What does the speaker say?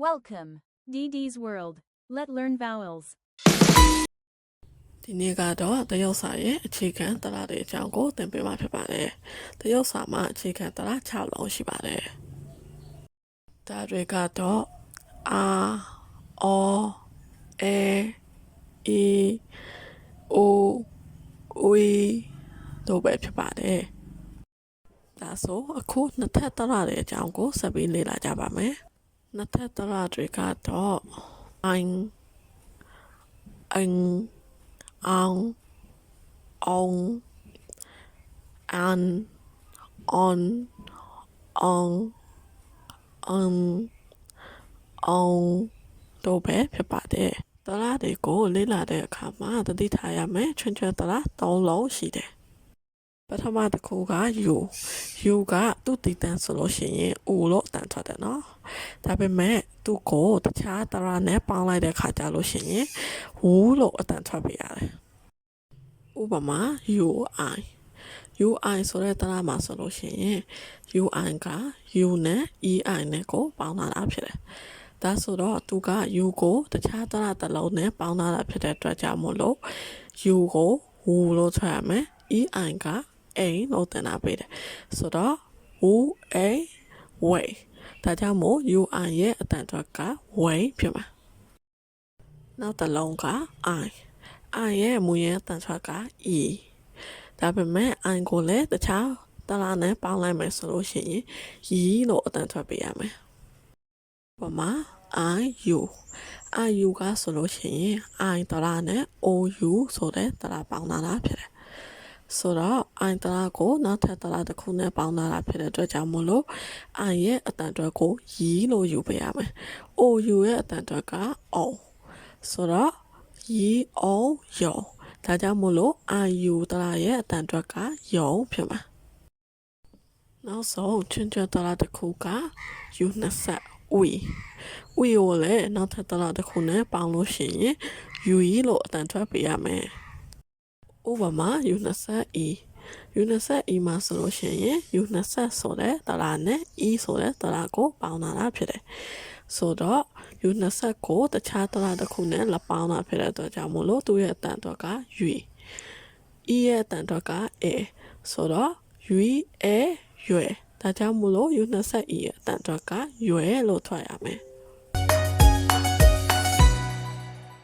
Welcome, DD's World. Let's learn vowels. ဒီနေ့ကတော့တရုတ်စာရဲ့အခြေခံတလားတွေအကြောင်းကိုသင်ပေးမှာဖြစ်ပါတယ်။တရုတ်စာမှာအခြေခံတလား6လုံးရှိပါတယ်။ဒါတွေကတော့အာအောအေအီအိုဝီတို့ပဲဖြစ်ပါတယ်။ဒါဆိုအခုနှစ်ထပ်တလားတွေအကြောင်းကိုဆက်ပြီးလေ့လာကြပါမယ်။နှစ်ထပ်တလားတွေကတော့အိုင်on, an, on တို့ပဲဖြစ်ပါတယ်။တလားတွေကိုလေ့လာတဲ့အခါမှာသတိထားရမယ်ချွန်းချွန်းတလား၃လုံးရှိတယ်။ပထမတစ်ခုက U ကသူ့တည်တန်းဆိုလို့ရှိရင် U လို့အတန်ထွက်တယ်နော်။ဒါပေမဲ့သူ့ကိုတခြားတလားနဲ့ပေါင်းလိုက်တဲ့အခါကျလို့ရှိရင် U လို့အတန်ထွက်ပြရတယ်။ဥပမာ UI ဆိုတဲ့တလားမှာဆိုလို့ရှိရင် UI က U နဲ့ EI နဲ့ကိုပေါင်းလာတာဖြစ်တယ်။ဒါဆိုတော့သူက U ကိုတခြားတလားတစ်လုံးနဲ့ပေါင်းလာတာဖြစ်တဲ့အတွက်ကြောင့်မို့လို့ U ကို W လို့ထွက်ရမယ်။ EI က A လို့တင်တာပေးတယ်။ဆိုတော့ way ဒါကြောင့်မို့ UI ရဲ့အတန်ထွက်က way ဖြစ်မှာ။နောက်တစ်လုံးက I ရဲ့မူရင်းအတန်ထွက်က E ဒါပေမဲ့ I ကိုလည်းတခြားတလားနဲ့ပေါင်းလိုက်မယ်ဆိုလို့ရှိရင် E လို့အတန်ထွက်ပေးရမယ်။ပုံမှာ IU ကဆိုလို့ရှိရင် I တလားနဲ့ OU ဆိုတဲ့တလားပေါင်းလာတာဖြစ်တယ်။ဆိုတော့ I တလားကိုနောက်ထပ်တလားတစ်ခုနဲ့ပေါင်းလာတာဖြစ်တဲ့အတွက်ကြောင့်မို့လို့ I ရဲ့အတန်ထွက်ကို E လို့ယူပေးရမယ်။ OU ရဲ့အတန်ထွက်က O ဆိုတော့ YO ဒါကြောင့်မို့လို့ IU တလားရဲ့အတန်ထွက်ကယုံဖြစ်မှာနောက်ဆုံးချွန်းချွန်းတလားတစ်ခုက U20 We ကိုလည်းနောက်ထပ်တလားတစ်ခုနဲ့ပေါင်းလို့ရှိရင် UE လို့အတန်ထွက်ပေးရမယ်ဥပမာ U20E မှာဆိုလို့ရှိရင် U20 ဆိုတဲ့တလားနဲ့ E ဆိုတဲ့တလားကိုပေါင်းလာတာဖြစ်တယ်ဆိုတော့ U20 ကိုတခြားတလားတစ်ခုနဲ့လက်ပေါင်းတာဖြစ်တဲ့အတွက်ကြောင့်မို့လို့သူ့ရဲ့အတန်ထွက်က UE E ရဲ့အတန်ထွက်က A ဆိုတော့ ရွေဒါကြောင့်မို့လို့ U20E ရဲ့အတန်ထွက်ကရွေလို့ထွက်ရမယ်